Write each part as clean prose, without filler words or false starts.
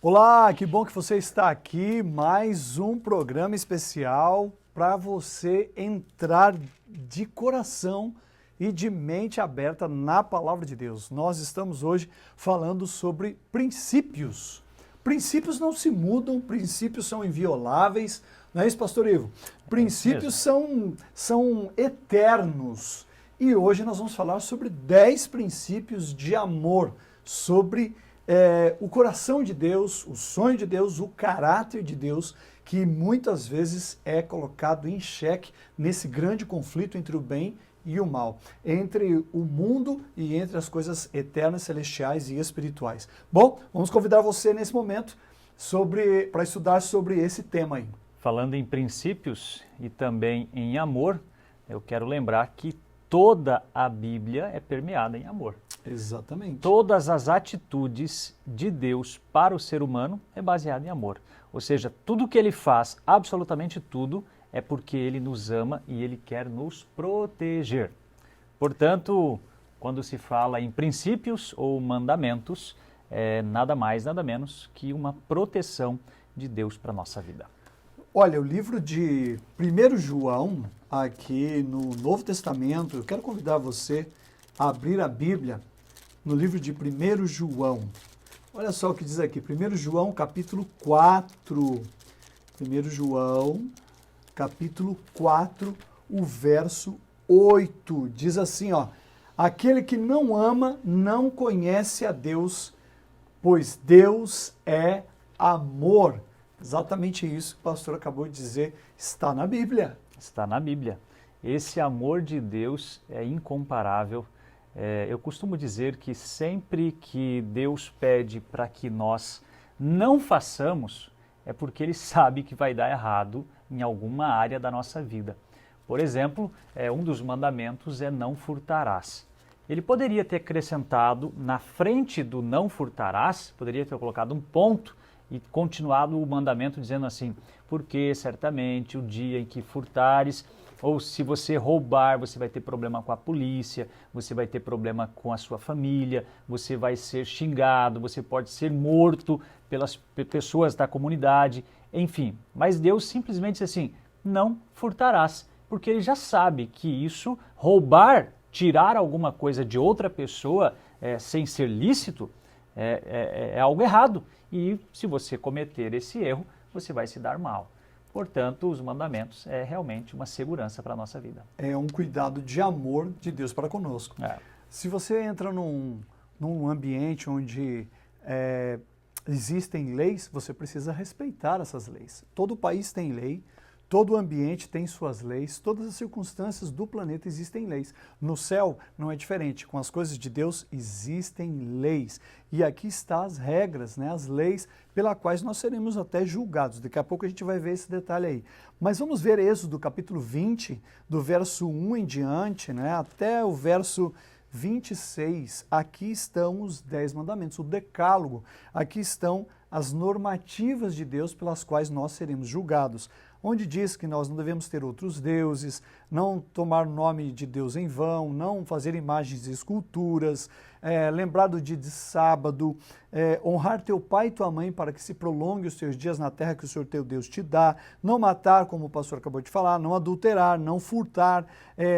Olá, que bom que você está aqui. Mais um programa especial para você entrar de coração e de mente aberta na Palavra de Deus. Nós estamos hoje falando sobre princípios. Princípios não se mudam, princípios são invioláveis. Não é isso, Pastor Ivo? Princípios são eternos. E hoje nós vamos falar sobre 10 princípios de amor, sobre o coração de Deus, o sonho de Deus, o caráter de Deus, que muitas vezes é colocado em xeque nesse grande conflito entre o bem e o mal, entre o mundo e entre as coisas eternas, celestiais e espirituais. Bom, vamos convidar você nesse momento para estudar sobre esse tema aí. Falando em princípios e também em amor, eu quero lembrar que toda a Bíblia é permeada em amor. Exatamente. Todas as atitudes de Deus para o ser humano é baseado em amor. Ou seja, tudo que Ele faz, absolutamente tudo, é porque Ele nos ama e Ele quer nos proteger. Portanto, quando se fala em princípios ou mandamentos, é nada mais, nada menos que uma proteção de Deus para a nossa vida. Olha, o livro de 1 João, aqui no Novo Testamento, eu quero convidar você a abrir a Bíblia no livro de 1 João. Olha só o que diz aqui, 1 João capítulo 4. 1 João capítulo 4, o verso 8. Diz assim, ó: aquele que não ama não conhece a Deus, pois Deus é amor. Exatamente isso que o pastor acabou de dizer, está na Bíblia. Está na Bíblia. Esse amor de Deus é incomparável. Eu costumo dizer que sempre que Deus pede para que nós não façamos, é porque Ele sabe que vai dar errado em alguma área da nossa vida. Por exemplo, um dos mandamentos é não furtarás. Ele poderia ter acrescentado na frente do não furtarás, poderia ter colocado um ponto e continuado o mandamento dizendo assim: porque certamente o dia em que furtares, ou se você roubar, você vai ter problema com a polícia, você vai ter problema com a sua família, você vai ser xingado, você pode ser morto pelas pessoas da comunidade, enfim. Mas Deus simplesmente diz assim: não furtarás, porque Ele já sabe que isso, roubar, tirar alguma coisa de outra pessoa sem ser lícito, é algo errado. E se você cometer esse erro, você vai se dar mal. Portanto, os mandamentos é realmente uma segurança para a nossa vida. É um cuidado de amor de Deus para conosco. Se você entra num ambiente onde existem leis, você precisa respeitar essas leis. Todo país tem lei, todo ambiente tem suas leis, todas as circunstâncias do planeta existem leis. No céu não é diferente, com as coisas de Deus existem leis. E aqui estão as regras, né, as leis pelas quais nós seremos até julgados. Daqui a pouco a gente vai ver esse detalhe aí. Mas vamos ver Êxodo capítulo 20, do verso 1 em diante, né, até o verso 26. Aqui estão os 10 mandamentos, o decálogo. Aqui estão as normativas de Deus pelas quais nós seremos julgados, onde diz que nós não devemos ter outros deuses, não tomar o nome de Deus em vão, não fazer imagens e esculturas, lembrar do dia de sábado, honrar teu pai e tua mãe para que se prolongue os teus dias na terra que o Senhor teu Deus te dá, não matar, como o pastor acabou de falar, não adulterar, não furtar,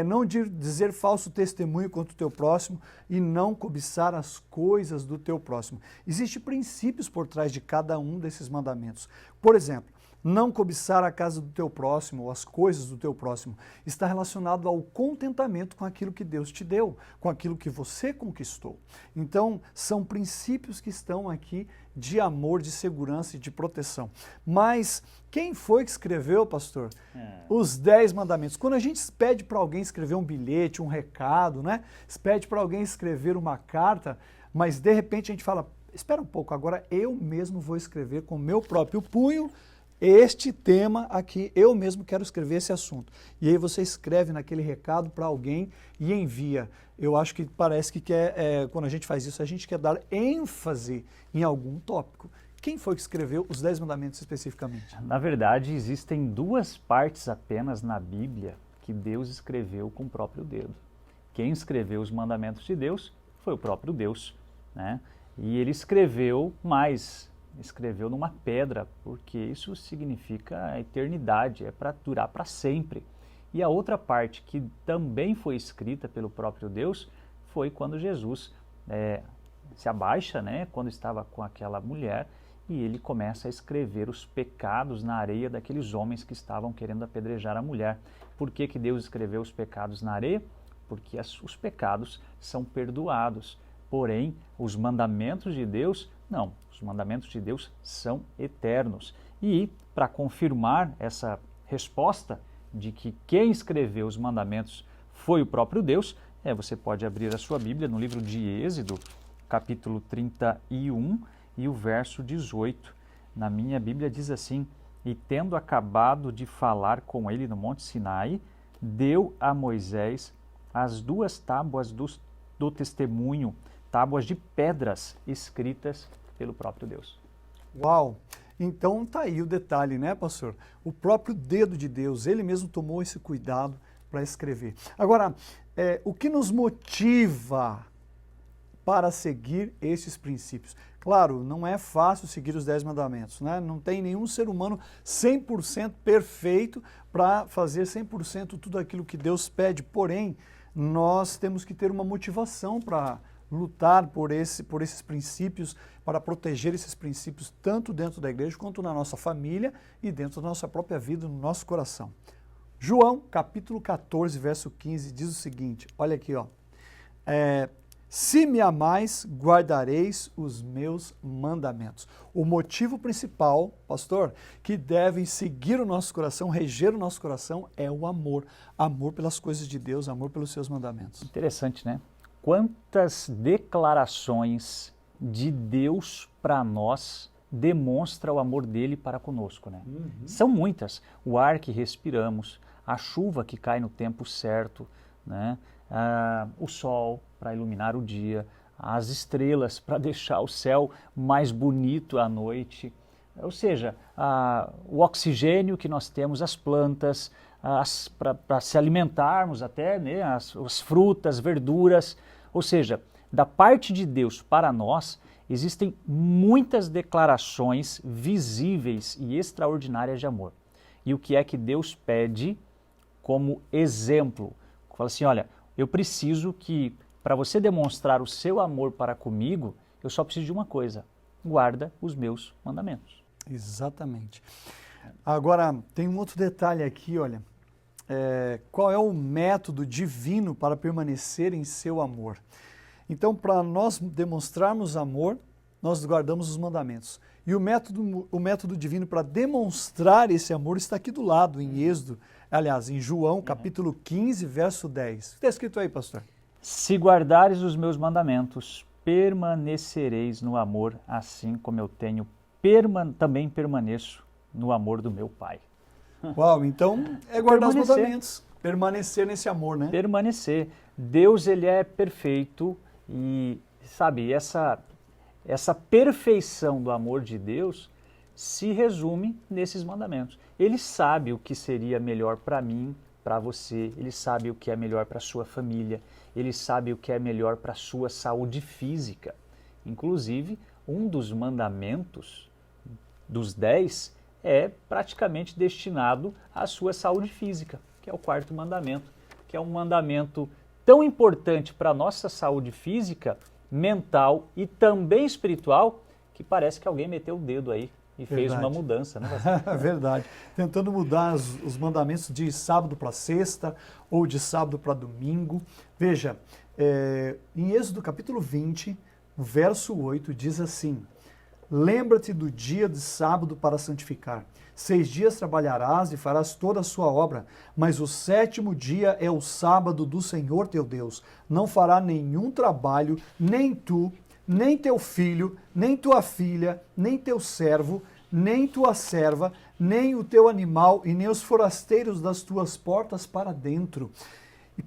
não dizer falso testemunho contra o teu próximo e não cobiçar as coisas do teu próximo. Existem princípios por trás de cada um desses mandamentos. Por exemplo, não cobiçar a casa do teu próximo ou as coisas do teu próximo está relacionado ao contentamento com aquilo que Deus te deu, com aquilo que você conquistou. Então, são princípios que estão aqui de amor, de segurança e de proteção. Mas quem foi que escreveu, pastor, os 10 mandamentos? Quando a gente pede para alguém escrever um bilhete, um recado, né? Pede para alguém escrever uma carta, mas de repente a gente fala: espera um pouco, agora eu mesmo vou escrever com o meu próprio punho este tema aqui, eu mesmo quero escrever esse assunto. E aí você escreve naquele recado para alguém e envia. Eu acho que parece que quando a gente faz isso, a gente quer dar ênfase em algum tópico. Quem foi que escreveu os 10 mandamentos especificamente? Na verdade, existem 2 partes apenas na Bíblia que Deus escreveu com o próprio dedo. Quem escreveu os mandamentos de Deus foi o próprio Deus, né? E Ele escreveu mais escreveu numa pedra, porque isso significa a eternidade, é para durar para sempre. E a outra parte que também foi escrita pelo próprio Deus foi quando Jesus se abaixa, né, quando estava com aquela mulher, e ele começa a escrever os pecados na areia daqueles homens que estavam querendo apedrejar a mulher. Por que que Deus escreveu os pecados na areia? Porque os pecados são perdoados. Porém, os mandamentos de Deus, não. Os mandamentos de Deus são eternos. E, para confirmar essa resposta de que quem escreveu os mandamentos foi o próprio Deus, você pode abrir a sua Bíblia no livro de Êxodo, capítulo 31 e o verso 18. Na minha Bíblia diz assim: e tendo acabado de falar com ele no Monte Sinai, deu a Moisés as 2 tábuas do testemunho, tábuas de pedras escritas pelo próprio Deus. Uau! Então tá aí o detalhe, né, pastor? O próprio dedo de Deus, ele mesmo tomou esse cuidado para escrever. Agora, o que nos motiva para seguir esses princípios? Claro, não é fácil seguir os 10 mandamentos, né? Não tem nenhum ser humano 100% perfeito para fazer 100% tudo aquilo que Deus pede, porém, nós temos que ter uma motivação para lutar por esses princípios, para proteger esses princípios, tanto dentro da igreja, quanto na nossa família e dentro da nossa própria vida, no nosso coração. João, capítulo 14, verso 15, diz o seguinte, olha aqui, ó. Se me amais, guardareis os meus mandamentos. O motivo principal, pastor, que deve seguir o nosso coração, reger o nosso coração, é o amor. Amor pelas coisas de Deus, amor pelos seus mandamentos. Interessante, né? Quantas declarações de Deus para nós demonstra o amor dele para conosco, né? São muitas. O ar que respiramos, a chuva que cai no tempo certo, né? O sol para iluminar o dia, as estrelas para deixar o céu mais bonito à noite. Ou seja, o oxigênio que nós temos, as plantas, para se alimentarmos até, né? As frutas, verduras. Ou seja, da parte de Deus para nós, existem muitas declarações visíveis e extraordinárias de amor. E o que é que Deus pede como exemplo? Fala assim, olha, eu preciso que, para você demonstrar o seu amor para comigo, eu só preciso de uma coisa: guarda os meus mandamentos. Exatamente. Agora, tem um outro detalhe aqui, olha. Qual é o método divino para permanecer em seu amor? Então, para nós demonstrarmos amor, nós guardamos os mandamentos. E o método divino para demonstrar esse amor está aqui do lado, em Êxodo, aliás, em João, capítulo 15, verso 10. O que está escrito aí, pastor? Se guardares os meus mandamentos, permanecereis no amor, assim como eu também permaneço no amor do meu Pai. Uau, então é guardar os mandamentos, permanecer nesse amor, né? Permanecer. Deus, ele é perfeito e, sabe, essa perfeição do amor de Deus se resume nesses mandamentos. Ele sabe o que seria melhor para mim, para você, ele sabe o que é melhor para a sua família, ele sabe o que é melhor para a sua saúde física. Inclusive, um dos mandamentos dos 10 é praticamente destinado à sua saúde física, que é o 4º mandamento, que é um mandamento tão importante para a nossa saúde física, mental e também espiritual, que parece que alguém meteu o dedo aí e fez uma mudança, né? Verdade. Tentando mudar os mandamentos de sábado para sexta ou de sábado para domingo. Veja, em Êxodo capítulo 20, verso 8, diz assim: lembra-te do dia de sábado para santificar. 6 dias trabalharás e farás toda a sua obra, mas o 7º dia é o sábado do Senhor teu Deus. Não fará nenhum trabalho, nem tu, nem teu filho, nem tua filha, nem teu servo, nem tua serva, nem o teu animal e nem os forasteiros das tuas portas para dentro.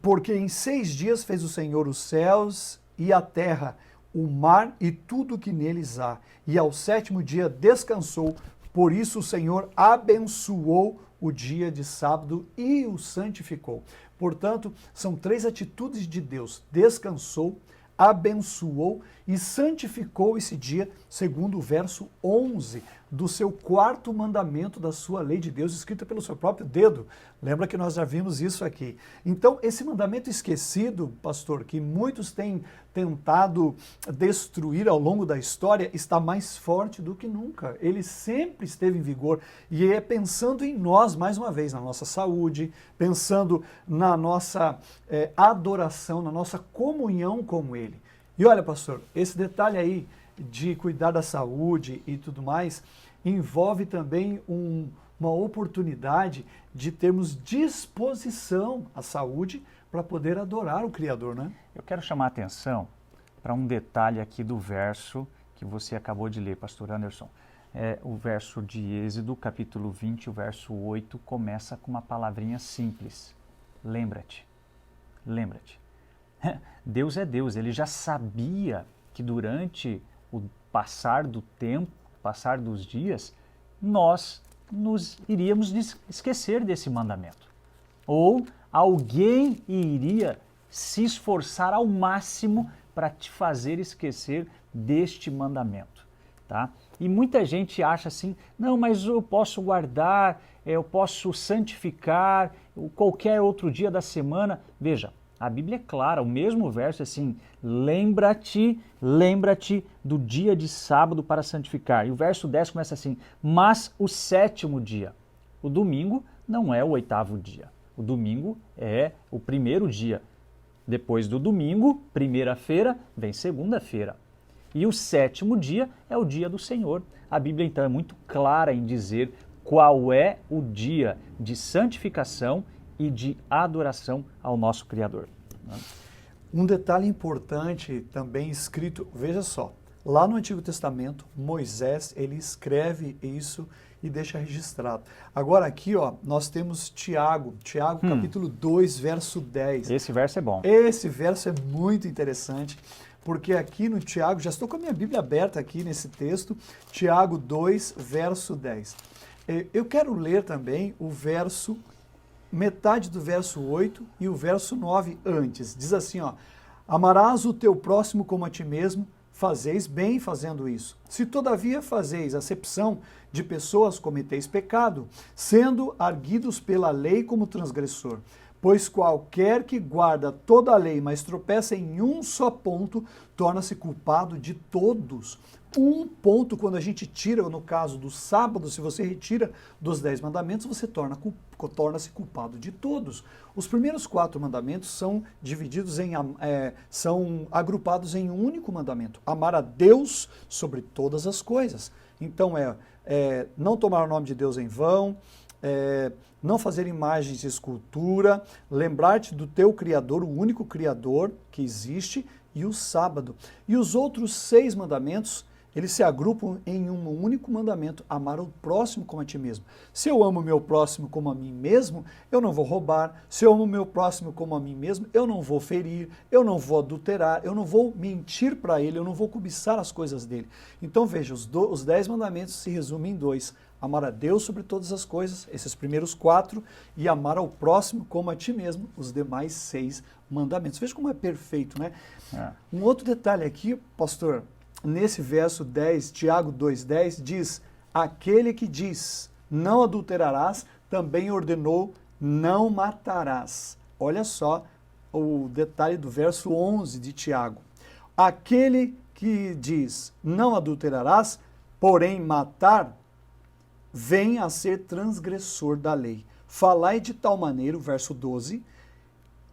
Porque em 6 dias fez o Senhor os céus e a terra, o mar e tudo que neles há. E ao 7º dia descansou. Por isso o Senhor abençoou o dia de sábado e o santificou. Portanto, são 3 atitudes de Deus: descansou, abençoou e santificou esse dia, segundo o verso 11 do seu quarto mandamento da sua lei de Deus, escrita pelo seu próprio dedo. Lembra que nós já vimos isso aqui. Então, esse mandamento esquecido, pastor, que muitos têm tentado destruir ao longo da história, está mais forte do que nunca. Ele sempre esteve em vigor e é pensando em nós, mais uma vez, na nossa saúde, pensando na nossa adoração, na nossa comunhão com Ele. E olha, pastor, esse detalhe aí de cuidar da saúde e tudo mais, envolve também uma oportunidade de termos disposição à saúde para poder adorar o Criador, né? Eu quero chamar a atenção para um detalhe aqui do verso que você acabou de ler, pastor Anderson. O verso de Êxodo, capítulo 20, o verso 8, começa com uma palavrinha simples. Lembra-te. Lembra-te. Deus é Deus, Ele já sabia que durante o passar do tempo, passar dos dias, nós nos iríamos esquecer desse mandamento. Ou alguém iria se esforçar ao máximo para te fazer esquecer deste mandamento, tá? E muita gente acha assim, não, mas eu posso guardar, eu posso santificar qualquer outro dia da semana. Veja, a Bíblia é clara, o mesmo verso é assim, lembra-te do dia de sábado para santificar. E o verso 10 começa assim, mas o sétimo dia. O domingo não é o oitavo dia. O domingo é o primeiro dia. Depois do domingo, primeira-feira, vem segunda-feira. E o sétimo dia é o dia do Senhor. A Bíblia, então, é muito clara em dizer qual é o dia de santificação e de adoração ao nosso Criador. Um detalhe importante também escrito, veja só, lá no Antigo Testamento, Moisés, ele escreve isso e deixa registrado. Agora aqui, ó, nós temos Tiago, capítulo 2, verso 10. Esse verso é bom. Esse verso é muito interessante, porque aqui no Tiago, já estou com a minha Bíblia aberta aqui nesse texto, Tiago 2, verso 10. Eu quero ler também o verso, metade do verso 8 e o verso 9 antes. Diz assim, ó, amarás o teu próximo como a ti mesmo, fazeis bem fazendo isso. Se todavia fazeis acepção de pessoas, cometeis pecado, sendo arguidos pela lei como transgressor. Pois qualquer que guarda toda a lei, mas tropeça em um só ponto, torna-se culpado de todos. Um ponto, quando a gente tira, no caso do sábado, se você retira dos 10 mandamentos, você torna-se culpado de todos. Os primeiros 4 mandamentos são divididos são agrupados em um único mandamento: amar a Deus sobre todas as coisas. Então não tomar o nome de Deus em vão, não fazer imagens de escultura, lembrar-te do teu Criador, o único Criador que existe, e o sábado. E os outros 6 mandamentos, eles se agrupam em um único mandamento: amar o próximo como a ti mesmo. Se eu amo o meu próximo como a mim mesmo, eu não vou roubar. Se eu amo o meu próximo como a mim mesmo, eu não vou ferir, eu não vou adulterar, eu não vou mentir para ele, eu não vou cobiçar as coisas dele. Então veja, os 10 mandamentos se resumem em 2. Amar a Deus sobre todas as coisas, esses primeiros 4, e amar ao próximo como a ti mesmo, os demais 6 mandamentos. Veja como é perfeito, né? Um outro detalhe aqui, pastor, nesse verso 10, Tiago 2,10, diz, aquele que diz, não adulterarás, também ordenou, não matarás. Olha só o detalhe do verso 11 de Tiago. Aquele que diz, não adulterarás, porém matar, vem a ser transgressor da lei. Falai de tal maneira, o verso 12,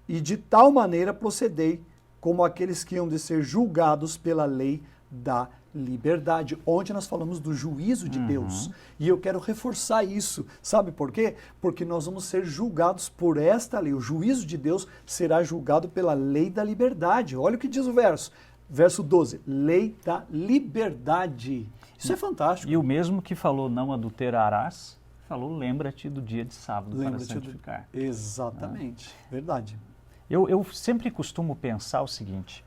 e de tal maneira procedei, como aqueles que hão de ser julgados pela lei da liberdade, onde nós falamos do juízo de Deus. E eu quero reforçar isso. Sabe por quê? Porque nós vamos ser julgados por esta lei. O juízo de Deus será julgado pela lei da liberdade. Olha o que diz o verso. Verso 12, lei da liberdade. Isso é fantástico. E o mesmo que falou não adulterarás, falou lembra-te do dia de sábado para santificar. Exatamente, verdade. Eu sempre costumo pensar o seguinte,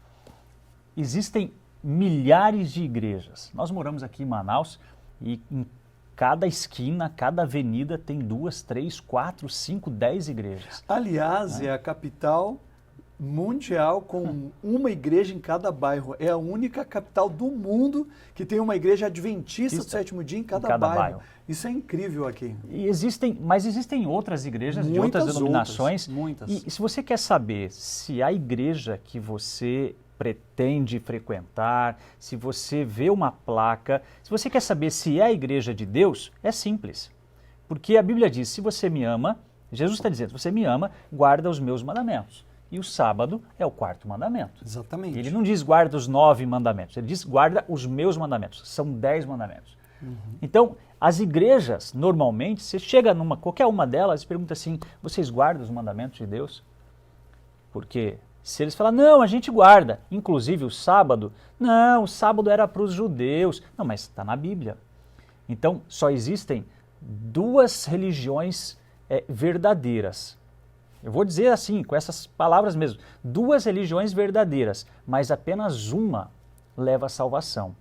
existem milhares de igrejas. Nós moramos aqui em Manaus e em cada esquina, cada avenida tem 2, 3, 4, 5, 10 igrejas. Aliás, é a capital mundial com uma igreja em cada bairro. É a única capital do mundo que tem uma igreja adventista do sétimo dia em cada bairro. Isso é incrível aqui. Mas existem outras igrejas de outras denominações. Muitas. E se você quer saber se a igreja que você pretende frequentar, se você vê uma placa, se você quer saber se é a igreja de Deus, é simples. Porque a Bíblia diz, se você me ama, Jesus está dizendo, se você me ama, guarda os meus mandamentos. E o sábado é o 4º mandamento. Exatamente. Ele não diz guarda os 9 mandamentos, ele diz guarda os meus mandamentos. São 10 mandamentos. Então, as igrejas, normalmente, você chega numa qualquer uma delas e pergunta assim, vocês guardam os mandamentos de Deus? Porque se eles falarem, não, a gente guarda, inclusive o sábado, não, o sábado era para os judeus. Não, mas está na Bíblia. Então, só existem 2 religiões verdadeiras. Eu vou dizer assim, com essas palavras mesmo, 2 religiões verdadeiras, mas apenas uma leva à salvação.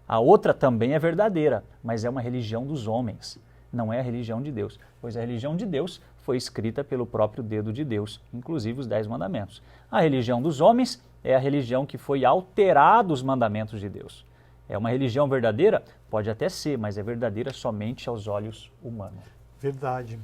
A outra também é verdadeira, mas é uma religião dos homens, não é a religião de Deus, pois a religião de Deus foi escrita pelo próprio dedo de Deus, inclusive os 10 mandamentos. A religião dos homens é a religião que foi alterada os mandamentos de Deus. É uma religião verdadeira? Pode até ser, mas é verdadeira somente aos olhos humanos. Verdade.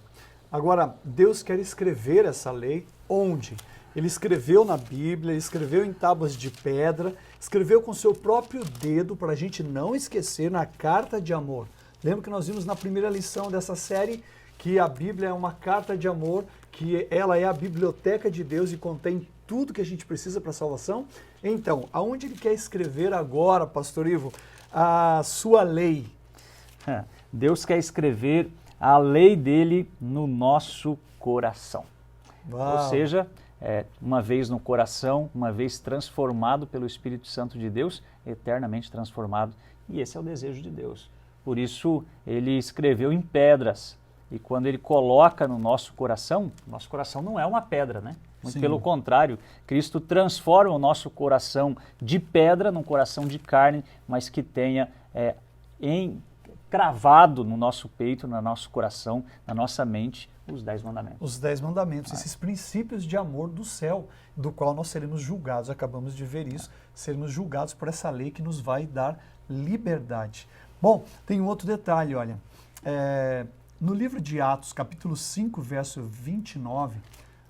Agora, Deus quer escrever essa lei onde? Ele escreveu na Bíblia, ele escreveu em tábuas de pedra, escreveu com seu próprio dedo para a gente não esquecer na carta de amor. Lembra que nós vimos na primeira lição dessa série que a Bíblia é uma carta de amor, que ela é a biblioteca de Deus e contém tudo que a gente precisa para a salvação? Então, aonde ele quer escrever agora, Pastor Ivo, a sua lei? Deus quer escrever a lei dele no nosso coração. Uau. Ou seja, uma vez no coração, uma vez transformado pelo Espírito Santo de Deus, eternamente transformado. E esse é o desejo de Deus. Por isso, ele escreveu em pedras. E quando ele coloca no nosso coração não é uma pedra, né? Muito Sim. pelo contrário, Cristo transforma o nosso coração de pedra num coração de carne, mas que tenha cravado no nosso peito, no nosso coração, na nossa mente, os 10 mandamentos. Os 10 mandamentos, esses princípios de amor do céu, do qual nós seremos julgados, acabamos de ver isso, seremos julgados por essa lei que nos vai dar liberdade. Bom, tem um outro detalhe, olha, no livro de Atos, capítulo 5, verso 29,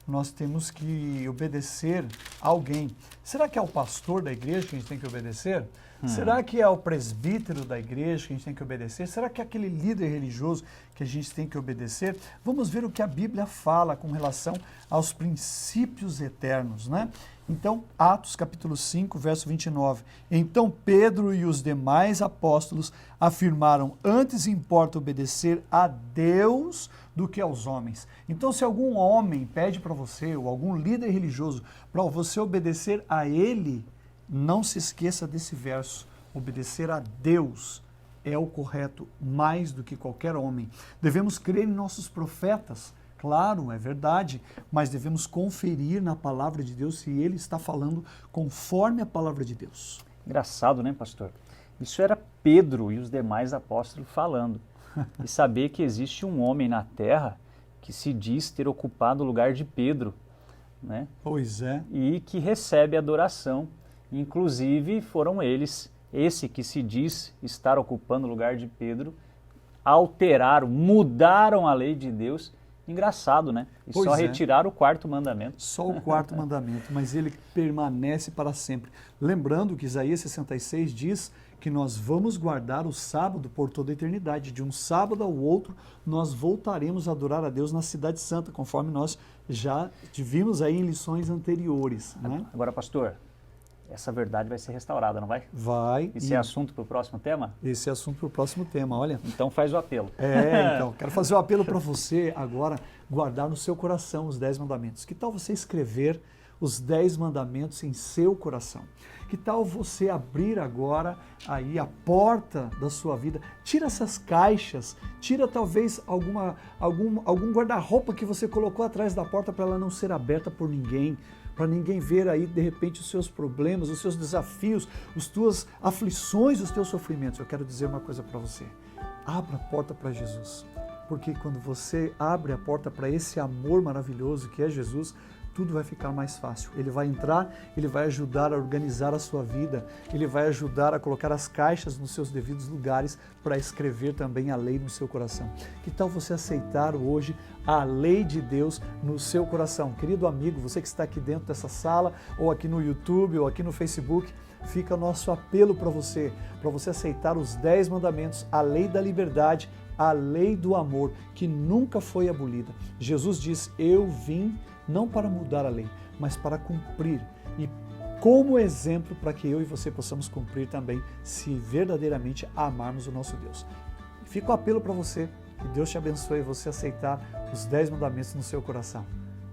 nós temos que obedecer a alguém. Será que é o pastor da igreja que a gente tem que obedecer? Será que é o presbítero da igreja que a gente tem que obedecer? Será que é aquele líder religioso que a gente tem que obedecer? Vamos ver o que a Bíblia fala com relação aos princípios eternos, né? Então, Atos capítulo 5, verso 29. Então Pedro e os demais apóstolos afirmaram, antes importa obedecer a Deus do que aos homens. Então, se algum homem pede para você, ou algum líder religioso, para você obedecer a ele, não se esqueça desse verso. Obedecer a Deus é o correto mais do que qualquer homem. Devemos crer em nossos profetas. Claro, é verdade, mas devemos conferir na palavra de Deus se ele está falando conforme a palavra de Deus. Engraçado, né, pastor? Isso era Pedro e os demais apóstolos falando. E saber que existe um homem na terra que se diz ter ocupado o lugar de Pedro, né? Pois é. E que recebe adoração. Inclusive foram eles, esse que se diz estar ocupando o lugar de Pedro, alteraram, mudaram a lei de Deus. Engraçado, né? E pois só retiraram o 4º mandamento. Só o 4º mandamento, mas ele permanece para sempre. Lembrando que Isaías 66 diz que nós vamos guardar o sábado por toda a eternidade. De um sábado ao outro, nós voltaremos a adorar a Deus na Cidade Santa, conforme nós já vimos aí em lições anteriores, né? Agora, pastor, essa verdade vai ser restaurada, não vai? Vai. Esse é assunto para o próximo tema? Esse é assunto para o próximo tema, olha. Então faz o apelo. Então, quero fazer um apelo para você agora guardar no seu coração os 10 mandamentos. Que tal você escrever os 10 mandamentos em seu coração? Que tal você abrir agora aí a porta da sua vida? Tira essas caixas, tira talvez algum guarda-roupa que você colocou atrás da porta para ela não ser aberta por ninguém, para ninguém ver aí, de repente, os seus problemas, os seus desafios, as tuas aflições, os teus sofrimentos. Eu quero dizer uma coisa para você. Abra a porta para Jesus. Porque quando você abre a porta para esse amor maravilhoso que é Jesus, tudo vai ficar mais fácil. Ele vai entrar, ele vai ajudar a organizar a sua vida, ele vai ajudar a colocar as caixas nos seus devidos lugares para escrever também a lei no seu coração. Que tal você aceitar hoje a lei de Deus no seu coração? Querido amigo, você que está aqui dentro dessa sala, ou aqui no YouTube, ou aqui no Facebook, fica o nosso apelo para você aceitar os 10 mandamentos, a lei da liberdade, a lei do amor, que nunca foi abolida. Jesus diz, eu vim não para mudar a lei, mas para cumprir. E como exemplo para que eu e você possamos cumprir também, se verdadeiramente amarmos o nosso Deus. Fica o apelo para você, que Deus te abençoe, você aceitar os 10 mandamentos no seu coração.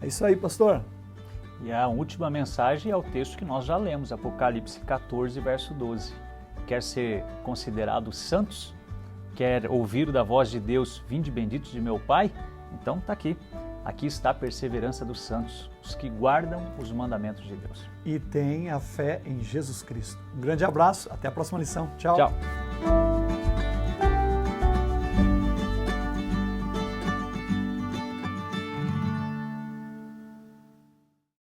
É isso aí, pastor. E a última mensagem é o texto que nós já lemos, Apocalipse 14, verso 12. Quer ser considerado santos? Quer ouvir da voz de Deus, vinde benditos de meu Pai? Então está aqui. Aqui está a perseverança dos santos, os que guardam os mandamentos de Deus. E têm a fé em Jesus Cristo. Um grande abraço, até a próxima lição. Tchau. Tchau.